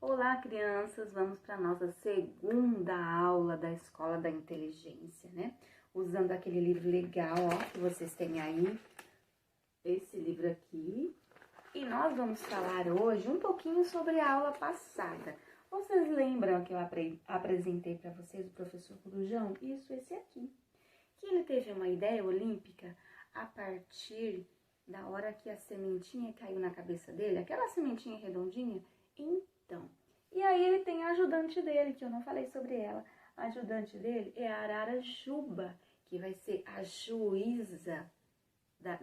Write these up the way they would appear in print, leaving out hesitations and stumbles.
Olá, crianças! Vamos para a nossa segunda aula da Escola da Inteligência, né? Usando aquele livro legal, ó, que vocês têm aí, esse livro aqui. E nós vamos falar hoje um pouquinho sobre a aula passada. Vocês lembram que eu apresentei para vocês o professor Corujão? Isso, esse aqui. Que ele teve uma ideia olímpica a partir da hora que a sementinha caiu na cabeça dele, aquela sementinha redondinha. Então, e aí ele tem a ajudante dele, que eu não falei sobre ela. A ajudante dele é a Arara Juba, que vai ser a juíza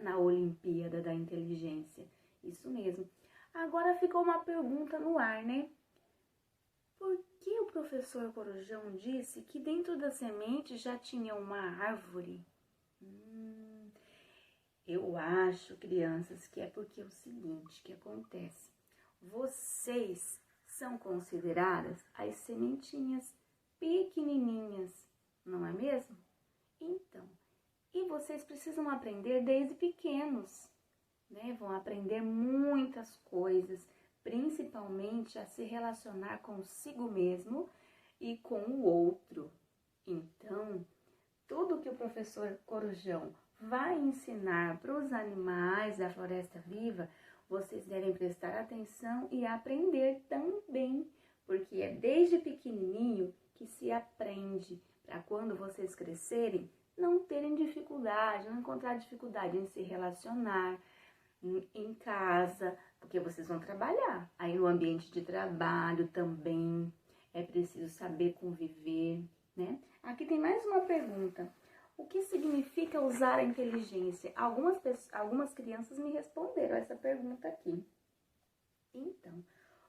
na Olimpíada da Inteligência. Isso mesmo. Agora ficou uma pergunta no ar, né? Por que o professor Corujão disse que dentro da semente já tinha uma árvore? Eu acho, crianças, que é porque é o seguinte que acontece. Vocês são consideradas as sementinhas pequenininhas, não é mesmo? Então, e vocês precisam aprender desde pequenos, né? Vão aprender muitas coisas, principalmente a se relacionar consigo mesmo e com o outro. Então, tudo que o professor Corujão vai ensinar para os animais da Floresta Viva, vocês devem prestar atenção e aprender também, porque é desde pequenininho que se aprende, para quando vocês crescerem, não terem dificuldade, não encontrar dificuldade em se relacionar em casa, porque vocês vão trabalhar. Aí no ambiente de trabalho também é preciso saber conviver, né? Aqui tem mais uma pergunta. O que significa usar a inteligência? Algumas crianças me responderam essa pergunta aqui. Então,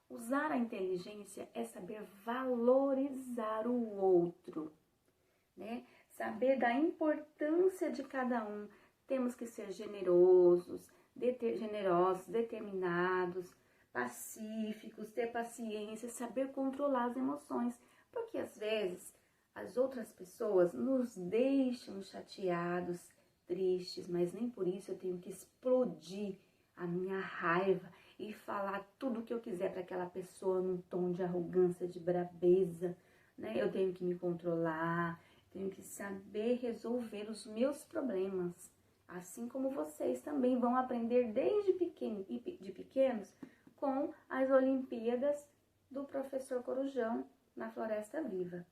usar a inteligência é saber valorizar o outro, né? Saber da importância de cada um. Temos que ser generosos, determinados, pacíficos, ter paciência, saber controlar as emoções, porque às vezes as outras pessoas nos deixam chateados, tristes, mas nem por isso eu tenho que explodir a minha raiva e falar tudo o que eu quiser para aquela pessoa num tom de arrogância, de brabeza, né? Eu tenho que me controlar, tenho que saber resolver os meus problemas, assim como vocês também vão aprender desde pequenos com as Olimpíadas do professor Corujão na Floresta Viva.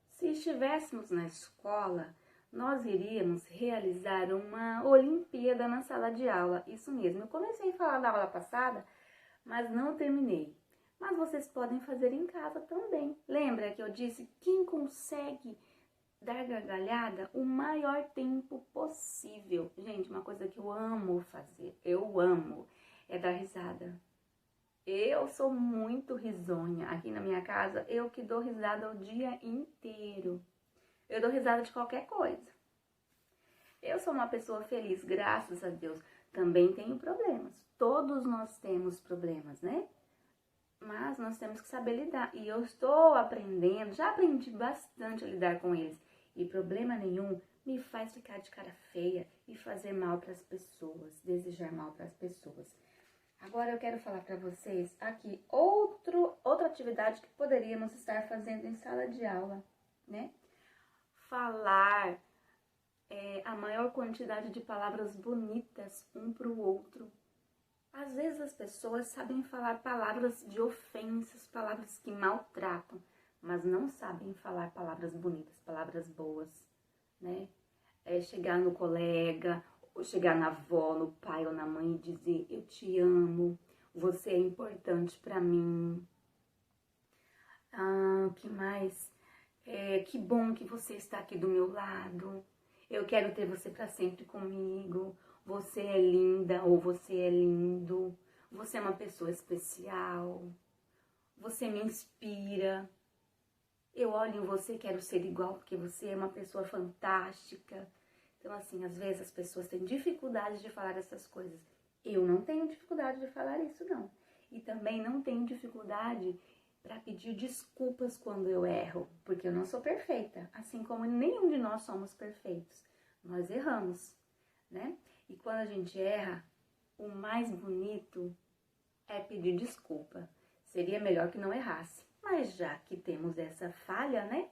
Se estivéssemos na escola, nós iríamos realizar uma Olimpíada na sala de aula. Isso mesmo, eu comecei a falar da aula passada, mas não terminei. Mas vocês podem fazer em casa também. Lembra que eu disse quem consegue dar gargalhada o maior tempo possível? Gente, uma coisa que eu amo fazer, é dar risada. Eu sou muito risonha. Aqui na minha casa, eu que dou risada o dia inteiro. Eu dou risada de qualquer coisa. Eu sou uma pessoa feliz, graças a Deus. Também tenho problemas. Todos nós temos problemas, né? Mas nós temos que saber lidar. E eu estou aprendendo, já aprendi bastante a lidar com eles. E problema nenhum me faz ficar de cara feia e fazer mal para as pessoas, desejar mal para as pessoas. Agora eu quero falar para vocês aqui outra atividade que poderíamos estar fazendo em sala de aula, né? Falar a maior quantidade de palavras bonitas um para o outro. Às vezes as pessoas sabem falar palavras de ofensas, palavras que maltratam, mas não sabem falar palavras bonitas, palavras boas, né? Chegar no colega, ou chegar na avó, no pai ou na mãe e dizer: eu te amo, você é importante para mim. Que mais? Que bom que você está aqui do meu lado. Eu quero ter você para sempre comigo. Você é linda ou você é lindo. Você é uma pessoa especial. Você me inspira. Eu olho em você e quero ser igual porque você é uma pessoa fantástica. Então, assim, às vezes as pessoas têm dificuldade de falar essas coisas. Eu não tenho dificuldade de falar isso, não. E também não tenho dificuldade para pedir desculpas quando eu erro, porque eu não sou perfeita, assim como nenhum de nós somos perfeitos. Nós erramos, né? E quando a gente erra, o mais bonito é pedir desculpa. Seria melhor que não errasse. Mas já que temos essa falha, né?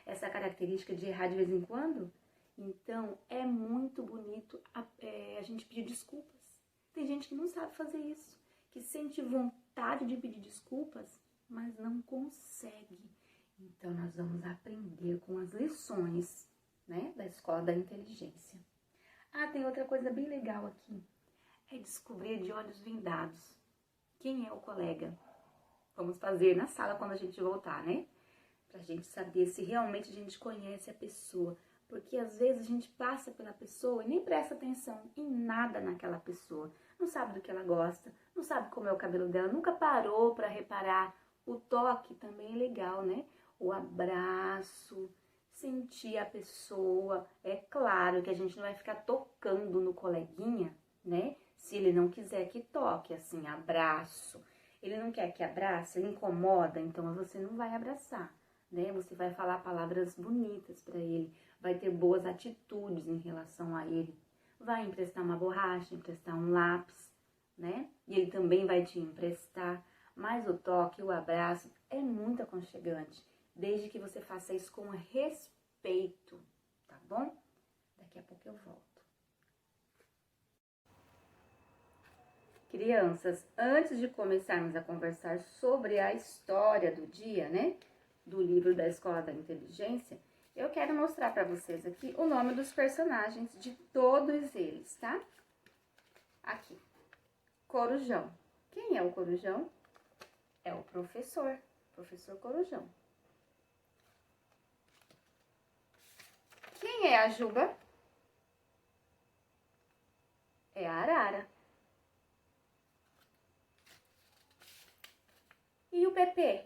Essa característica de errar de vez em quando, então é muito bonito a gente pedir desculpas. Tem gente que não sabe fazer isso, que sente vontade de pedir desculpas, mas não consegue. Então nós vamos aprender com as lições, né, da Escola da Inteligência. Ah, tem outra coisa bem legal aqui. É descobrir de olhos vendados quem é o colega. Vamos fazer na sala quando a gente voltar, né? Pra gente saber se realmente a gente conhece a pessoa. Porque às vezes a gente passa pela pessoa e nem presta atenção em nada naquela pessoa. Não sabe do que ela gosta, não sabe como é o cabelo dela, nunca parou pra reparar. O toque também é legal, né? O abraço, sentir a pessoa. É claro que a gente não vai ficar tocando no coleguinha, né? Se ele não quiser que toque, assim, abraço. Ele não quer que abrace, ele incomoda, então você não vai abraçar, né? Você vai falar palavras bonitas para ele, vai ter boas atitudes em relação a ele. Vai emprestar uma borracha, emprestar um lápis, né? E ele também vai te emprestar. Mas o toque, o abraço é muito aconchegante, desde que você faça isso com respeito, tá bom? Daqui a pouco eu volto. Crianças, antes de começarmos a conversar sobre a história do dia, né, do livro da Escola da Inteligência, eu quero mostrar para vocês aqui o nome dos personagens de todos eles, tá? Aqui, Corujão. Quem é o Corujão? É o professor Corujão. Quem é a Juba? É a Arara. E o Pepê?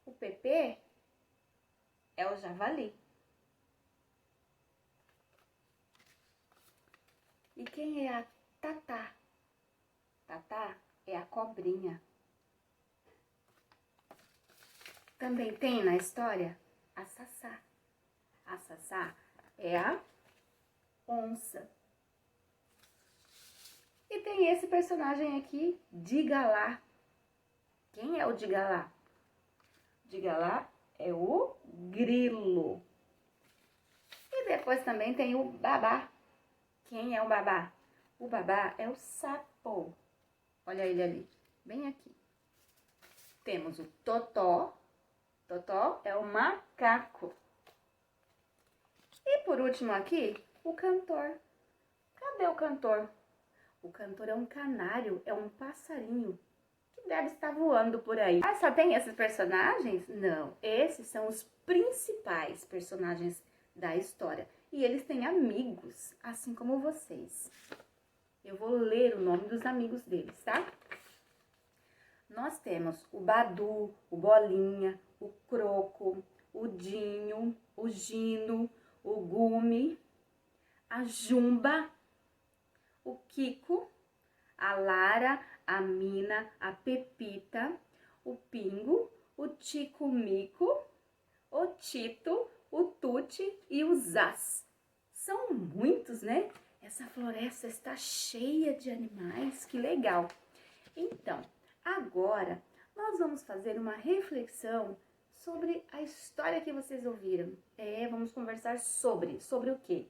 O Pepê é o Javali. E quem é a Tatá? Tatá é a cobrinha. Também tem na história a Sassá. A Sassá é a onça. E tem esse personagem aqui, Digalá. Quem é o Digalá? Digalá é o grilo. E depois também tem o Babá. Quem é o Babá? O Babá é o sapo. Olha ele ali, bem aqui. Temos o Totó. Totó é o macaco. E por último aqui, o cantor. Cadê o cantor? O cantor é um canário, é um passarinho que deve estar voando por aí. Ah, só tem esses personagens? Não, esses são os principais personagens da história. E eles têm amigos, assim como vocês. Eu vou ler o nome dos amigos deles, tá? Nós temos o Badu, o Bolinha, o Croco, o Dinho, o Gino, o Gume, a Jumba, o Kiko, a Lara, a Mina, a Pepita, o Pingo, o Tico Mico, o Tito, o Tuti e o Zaz. São muitos, né? Essa floresta está cheia de animais, que legal! Então, agora nós vamos fazer uma reflexão sobre a história que vocês ouviram. Vamos conversar sobre o quê?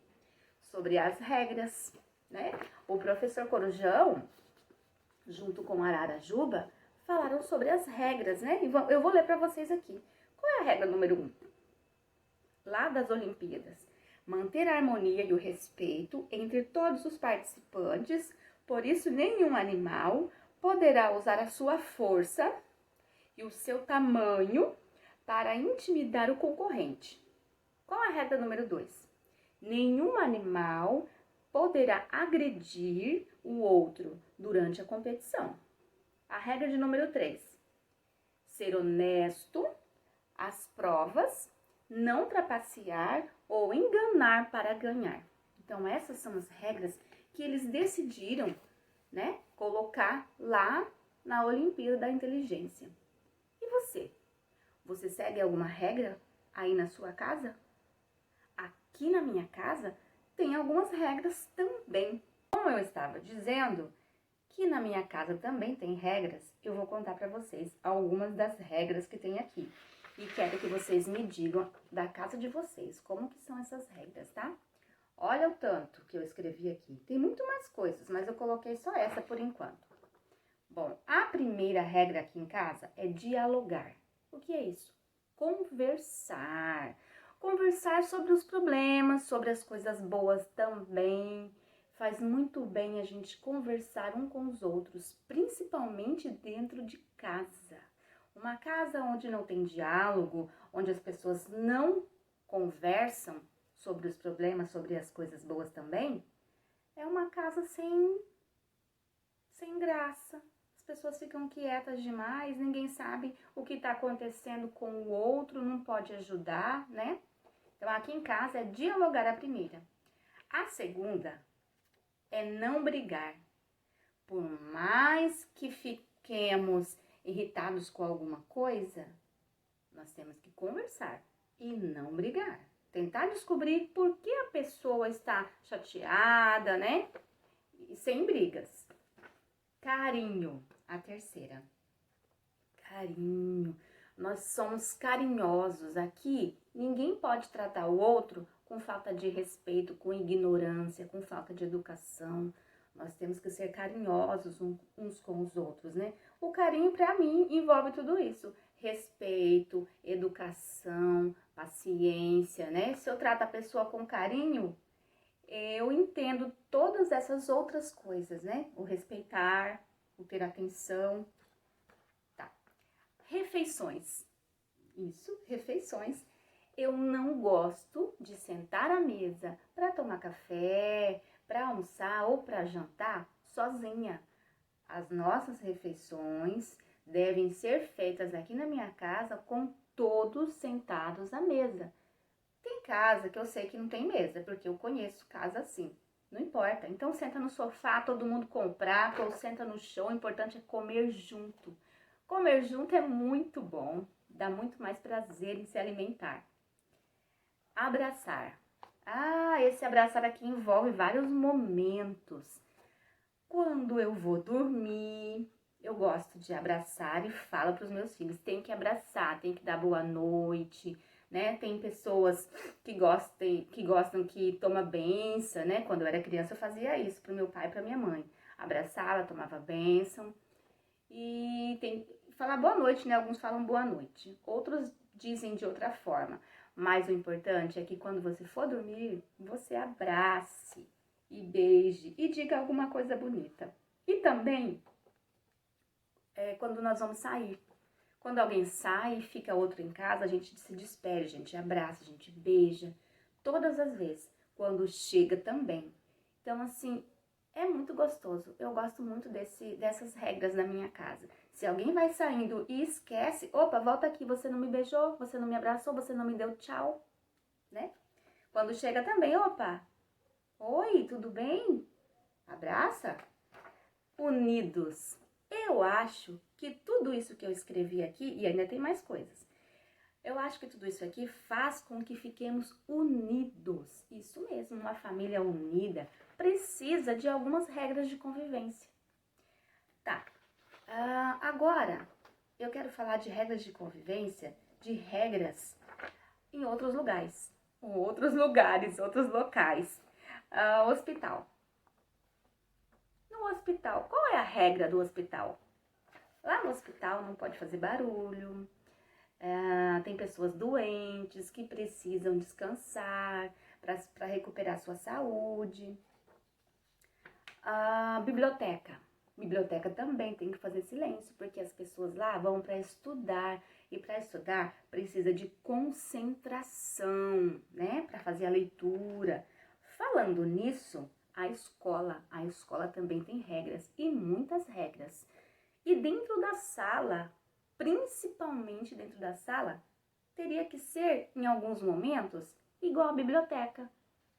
Sobre as regras, né? O professor Corujão, junto com a Arara Juba, falaram sobre as regras, né? E eu vou ler para vocês aqui. Qual é a regra número 1? Lá das Olimpíadas. Manter a harmonia e o respeito entre todos os participantes, por isso nenhum animal poderá usar a sua força e o seu tamanho para intimidar o concorrente. Qual a regra número 2? Nenhum animal poderá agredir o outro durante a competição. A regra de número 3. Ser honesto às provas, não trapacear ou enganar para ganhar. Então, essas são as regras que eles decidiram, né, colocar lá na Olimpíada da Inteligência. E você? Você segue alguma regra aí na sua casa? Aqui na minha casa tem algumas regras também. Como eu estava dizendo, que na minha casa também tem regras, eu vou contar para vocês algumas das regras que tem aqui. E quero que vocês me digam da casa de vocês, como que são essas regras, tá? Olha o tanto que eu escrevi aqui. Tem muito mais coisas, mas eu coloquei só essa por enquanto. Bom, a primeira regra aqui em casa é dialogar. O que é isso? Conversar. Conversar sobre os problemas, sobre as coisas boas também. Faz muito bem a gente conversar um com os outros, principalmente dentro de casa. Uma casa onde não tem diálogo, onde as pessoas não conversam sobre os problemas, sobre as coisas boas também, é uma casa sem graça. As pessoas ficam quietas demais, ninguém sabe o que está acontecendo com o outro, não pode ajudar, né? Então, aqui em casa é dialogar a primeira. A segunda é não brigar. Por mais que fiquemos irritados com alguma coisa, nós temos que conversar e não brigar. Tentar descobrir por que a pessoa está chateada, né? E sem brigas. Carinho, a terceira. Carinho. Nós somos carinhosos. Aqui, ninguém pode tratar o outro com falta de respeito, com ignorância, com falta de educação. Nós temos que ser carinhosos uns com os outros, né? O carinho, para mim, envolve tudo isso. Respeito, educação, paciência, né? Se eu trato a pessoa com carinho, eu entendo todas essas outras coisas, né? O respeitar, o ter atenção. Tá. Refeições. Isso, refeições. Eu não gosto de sentar à mesa para tomar café, para almoçar ou para jantar sozinha. As nossas refeições devem ser feitas aqui na minha casa com todos sentados à mesa. Tem casa que eu sei que não tem mesa, porque eu conheço casa assim. Não importa. Então senta no sofá, todo mundo com o prato, ou senta no chão. O importante é comer junto. Comer junto é muito bom, dá muito mais prazer em se alimentar. Abraçar. Esse abraçar aqui envolve vários momentos. Quando eu vou dormir, eu gosto de abraçar e falo para os meus filhos, tem que abraçar, tem que dar boa noite, né? Tem pessoas que gostam que toma benção, né? Quando eu era criança eu fazia isso pro meu pai e pra minha mãe. Abraçava, tomava bênção e tem falar boa noite, né? Alguns falam boa noite, outros dizem de outra forma. Mas o importante é que quando você for dormir, você abrace e beije e diga alguma coisa bonita. E também quando nós vamos sair. Quando alguém sai e fica outro em casa, a gente se despede, a gente abraça, a gente beija. Todas as vezes. Quando chega também. Então, assim, é muito gostoso. Eu gosto muito dessas regras na minha casa. Se alguém vai saindo e esquece, opa, volta aqui, você não me beijou, você não me abraçou, você não me deu tchau, né? Quando chega também, opa, oi, tudo bem? Abraça. Unidos. Eu acho que tudo isso que eu escrevi aqui, e ainda tem mais coisas, eu acho que tudo isso aqui faz com que fiquemos unidos. Isso mesmo, uma família unida precisa de algumas regras de convivência. Tá, agora eu quero falar de regras de convivência, de regras em outros lugares, outros locais. Hospital. No hospital, qual é a regra do hospital? Lá no hospital não pode fazer barulho, tem pessoas doentes que precisam descansar para recuperar sua saúde. Biblioteca. Biblioteca também tem que fazer silêncio, porque as pessoas lá vão para estudar, e para estudar precisa de concentração, né? Para fazer a leitura. Falando nisso, a escola também tem regras, e muitas regras. E dentro da sala, principalmente dentro da sala, teria que ser, em alguns momentos, igual a biblioteca.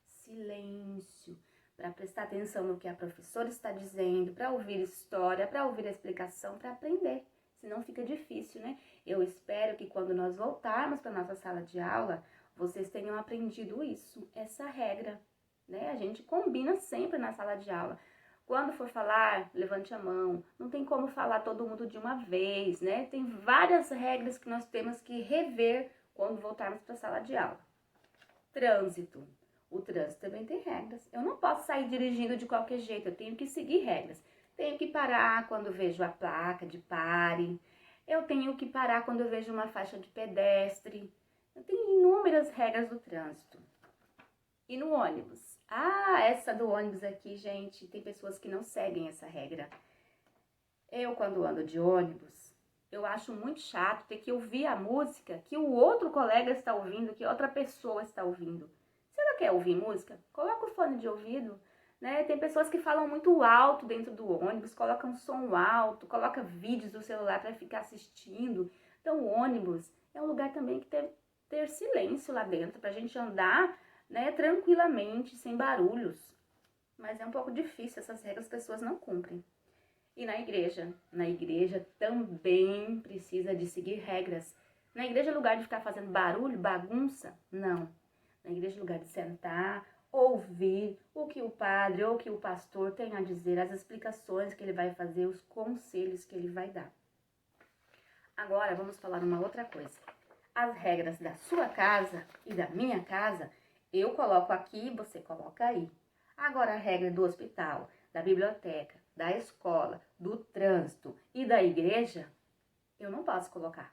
Silêncio, para prestar atenção no que a professora está dizendo, para ouvir história, para ouvir a explicação, para aprender. Senão fica difícil, né? Eu espero que quando nós voltarmos para nossa sala de aula, vocês tenham aprendido isso, essa regra. né? A gente combina sempre na sala de aula. Quando for falar, levante a mão. Não tem como falar todo mundo de uma vez, né? Tem várias regras que nós temos que rever quando voltarmos para a sala de aula. Trânsito. O trânsito também tem regras. Eu não posso sair dirigindo de qualquer jeito, eu tenho que seguir regras. Tenho que parar quando vejo a placa de pare. Eu tenho que parar quando eu vejo uma faixa de pedestre. Tem inúmeras regras do trânsito. E no ônibus? Ah, essa do ônibus aqui, gente, tem pessoas que não seguem essa regra. Eu, quando ando de ônibus, eu acho muito chato ter que ouvir a música que o outro colega está ouvindo, que outra pessoa está ouvindo. Você não quer ouvir música? Coloca o fone de ouvido, né? Tem pessoas que falam muito alto dentro do ônibus, colocam som alto, colocam vídeos do celular para ficar assistindo. Então, o ônibus é um lugar também que tem ter silêncio lá dentro, para a gente andar, né, tranquilamente, sem barulhos. Mas é um pouco difícil, essas regras as pessoas não cumprem. E na igreja? Na igreja também precisa de seguir regras. Na igreja é lugar de ficar fazendo barulho, bagunça? Não. Na igreja é lugar de sentar, ouvir o que o padre ou o que o pastor tem a dizer, as explicações que ele vai fazer, os conselhos que ele vai dar. Agora vamos falar uma outra coisa. As regras da sua casa e da minha casa, eu coloco aqui, você coloca aí. Agora a regra do hospital, da biblioteca, da escola, do trânsito e da igreja, eu não posso colocar.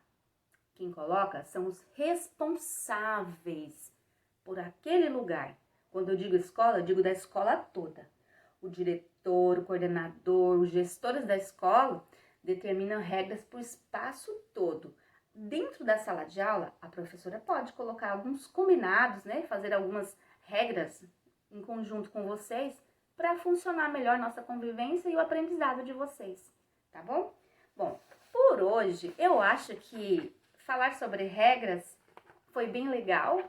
Quem coloca são os responsáveis por aquele lugar. Quando eu digo escola, eu digo da escola toda. O diretor, o coordenador, os gestores da escola determinam regras para o espaço todo. Dentro da sala de aula, a professora pode colocar alguns combinados, né? Fazer algumas regras em conjunto com vocês para funcionar melhor nossa convivência e o aprendizado de vocês, tá bom? Bom, por hoje eu acho que falar sobre regras foi bem legal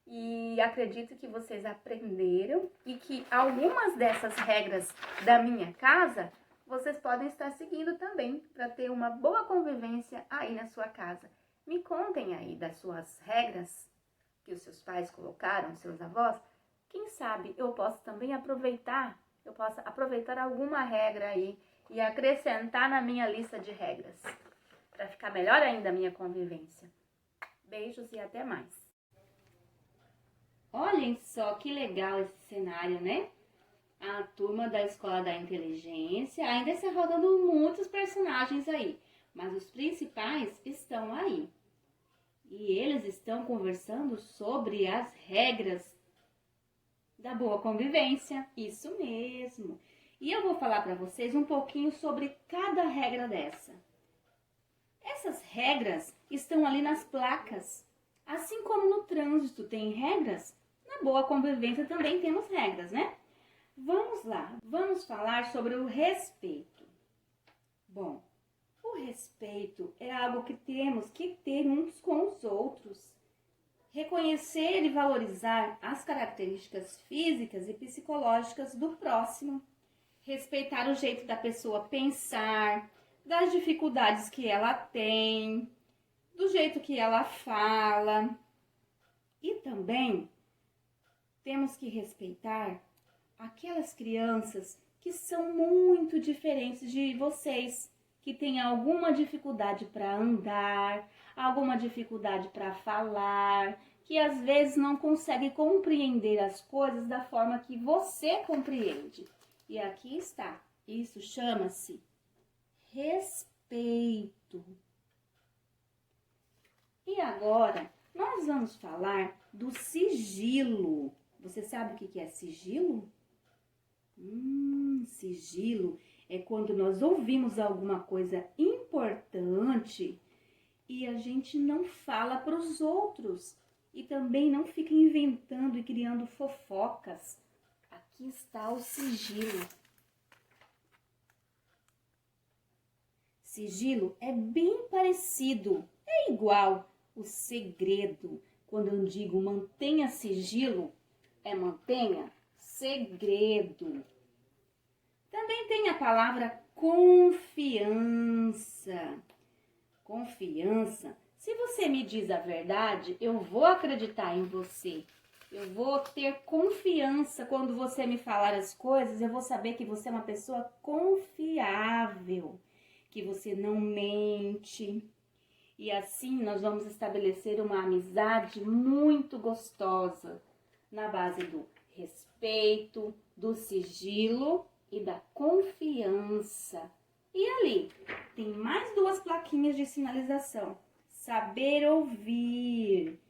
e acredito que vocês aprenderam e que algumas dessas regras da minha casa vocês podem estar seguindo também para ter uma boa convivência aí na sua casa. Me contem aí das suas regras que os seus pais colocaram, seus avós. Quem sabe eu posso também aproveitar alguma regra aí e acrescentar na minha lista de regras, para ficar melhor ainda a minha convivência. Beijos e até mais. Olhem só que legal esse cenário, né? A turma da Escola da Inteligência ainda está rodando muitos personagens aí, mas os principais estão aí. E eles estão conversando sobre as regras da boa convivência, isso mesmo. E eu vou falar para vocês um pouquinho sobre cada regra dessa. Essas regras estão ali nas placas. Assim como no trânsito tem regras, na boa convivência também temos regras, né? Vamos lá, vamos falar sobre o respeito. Bom, o respeito é algo que temos que ter uns com os outros. Reconhecer e valorizar as características físicas e psicológicas do próximo. Respeitar o jeito da pessoa pensar, das dificuldades que ela tem, do jeito que ela fala. E também temos que respeitar aquelas crianças que são muito diferentes de vocês, que têm alguma dificuldade para andar, alguma dificuldade para falar, que às vezes não consegue compreender as coisas da forma que você compreende. E aqui está, isso chama-se respeito. E agora, nós vamos falar do sigilo. Você sabe o que é sigilo? Sigilo é quando nós ouvimos alguma coisa importante e a gente não fala para os outros e também não fica inventando e criando fofocas. Aqui está o sigilo. Sigilo é bem parecido, é igual o segredo. Quando eu digo mantenha sigilo, é mantenha segredo. Também tem a palavra confiança. Confiança. Se você me diz a verdade, eu vou acreditar em você. Eu vou ter confiança quando você me falar as coisas, eu vou saber que você é uma pessoa confiável, que você não mente. E assim nós vamos estabelecer uma amizade muito gostosa, na base do respeito, do sigilo e da confiança. E ali, tem mais 2 plaquinhas de sinalização. Saber ouvir.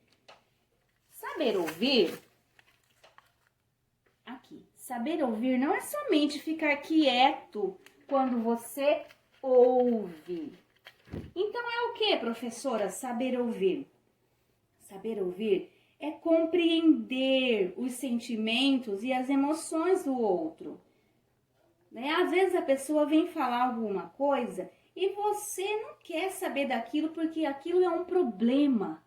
Saber ouvir, aqui, saber ouvir não é somente ficar quieto quando você ouve. Então é o que, professora, saber ouvir? Saber ouvir é compreender os sentimentos e as emoções do outro. Né? Às vezes a pessoa vem falar alguma coisa e você não quer saber daquilo porque aquilo é um problema.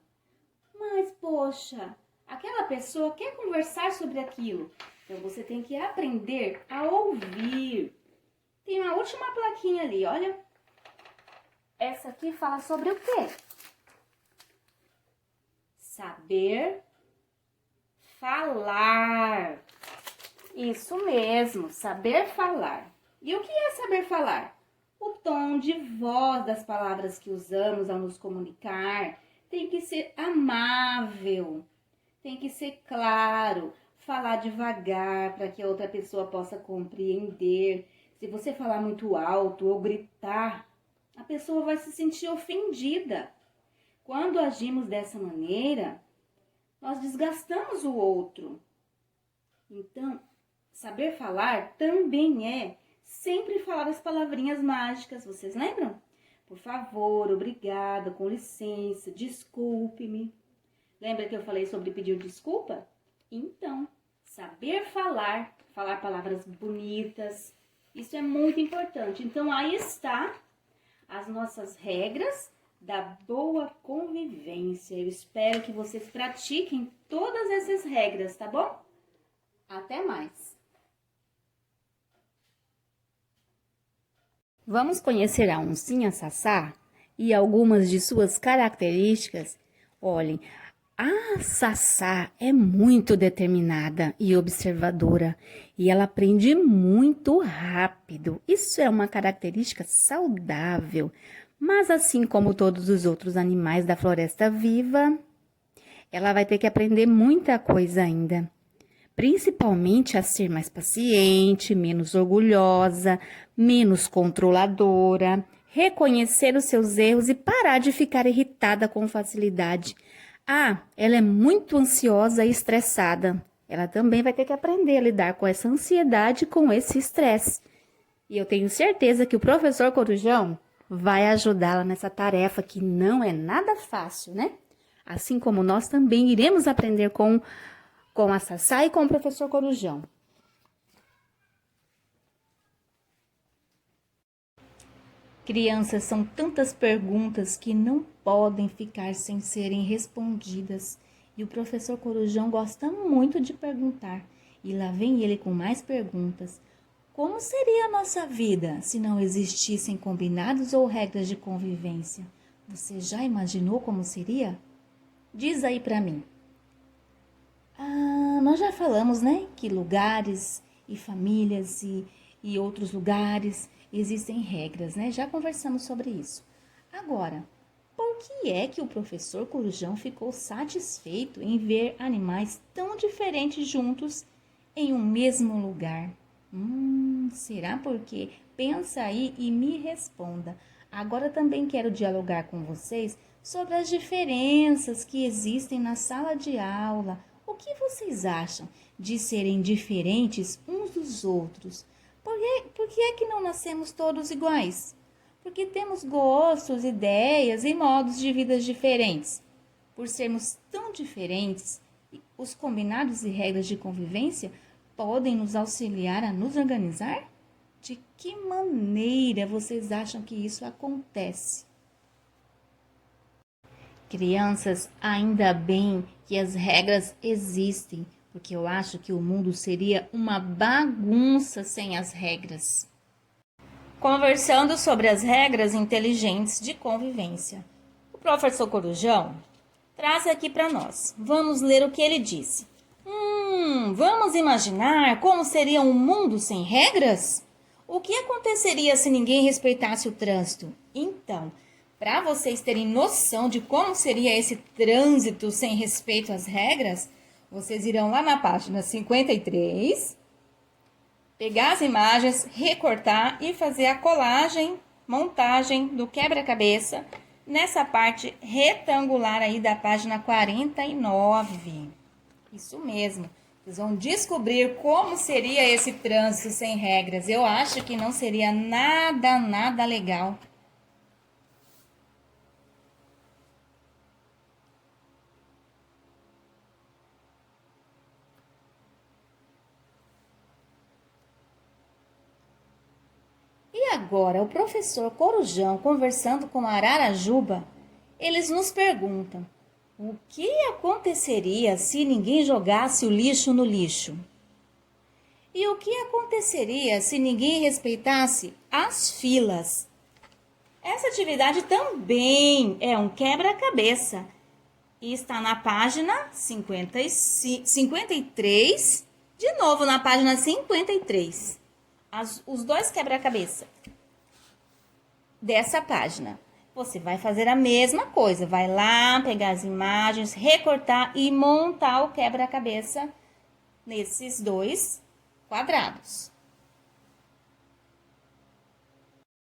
Mas, poxa, aquela pessoa quer conversar sobre aquilo. Então, você tem que aprender a ouvir. Tem uma última plaquinha ali, olha. Essa aqui fala sobre o quê? Saber falar. Isso mesmo, saber falar. E o que é saber falar? O tom de voz das palavras que usamos ao nos comunicar. Tem que ser amável, tem que ser claro, falar devagar para que a outra pessoa possa compreender. Se você falar muito alto ou gritar, a pessoa vai se sentir ofendida. Quando agimos dessa maneira, nós desgastamos o outro. Então, saber falar também é sempre falar as palavrinhas mágicas, vocês lembram? Por favor, obrigada, com licença, desculpe-me. Lembra que eu falei sobre pedir desculpa? Então, saber falar, falar palavras bonitas, isso é muito importante. Então, aí está as nossas regras da boa convivência. Eu espero que vocês pratiquem todas essas regras, tá bom? Até mais! Vamos conhecer a oncinha Sassá e algumas de suas características? Olhem, a Sassá é muito determinada e observadora e ela aprende muito rápido. Isso é uma característica saudável, mas assim como todos os outros animais da floresta viva, ela vai ter que aprender muita coisa ainda. Principalmente a ser mais paciente, menos orgulhosa, menos controladora, reconhecer os seus erros e parar de ficar irritada com facilidade. Ah, ela é muito ansiosa e estressada. Ela também vai ter que aprender a lidar com essa ansiedade, com esse estresse. E eu tenho certeza que o professor Corujão vai ajudá-la nessa tarefa que não é nada fácil, né? Assim como nós também iremos aprender com a Sassá e com o professor Corujão. Crianças, são tantas perguntas que não podem ficar sem serem respondidas. E o professor Corujão gosta muito de perguntar. E lá vem ele com mais perguntas. Como seria a nossa vida se não existissem combinados ou regras de convivência? Você já imaginou como seria? Diz aí pra mim. Nós já falamos, né, que lugares e famílias e outros lugares existem regras, né? Já conversamos sobre isso. Agora, por que é que o professor Corujão ficou satisfeito em ver animais tão diferentes juntos em um mesmo lugar? Será porque? Pensa aí e me responda. Agora também quero dialogar com vocês sobre as diferenças que existem na sala de aula. O que vocês acham de serem diferentes uns dos outros? Por que é que não nascemos todos iguais? Porque temos gostos, ideias e modos de vida diferentes. Por sermos tão diferentes, os combinados e regras de convivência podem nos auxiliar a nos organizar? De que maneira vocês acham que isso acontece? Crianças, ainda bem que as regras existem, porque eu acho que o mundo seria uma bagunça sem as regras. Conversando sobre as regras inteligentes de convivência, o professor Corujão traz aqui para nós. Vamos ler o que ele disse. Vamos imaginar como seria um mundo sem regras? O que aconteceria se ninguém respeitasse o trânsito? Então, para vocês terem noção de como seria esse trânsito sem respeito às regras, vocês irão lá na página 53, pegar as imagens, recortar e fazer a colagem, montagem do quebra-cabeça nessa parte retangular aí da página 49. Isso mesmo. Vocês vão descobrir como seria esse trânsito sem regras. Eu acho que não seria nada legal. E agora, o professor Corujão conversando com a Ararajuba, eles nos perguntam: o que aconteceria se ninguém jogasse o lixo no lixo? E o que aconteceria se ninguém respeitasse as filas? Essa atividade também é um quebra-cabeça e está na página 53, de novo na página 53. Os dois quebra-cabeça dessa página. Você vai fazer a mesma coisa, vai lá, pegar as imagens, recortar e montar o quebra-cabeça nesses dois quadrados.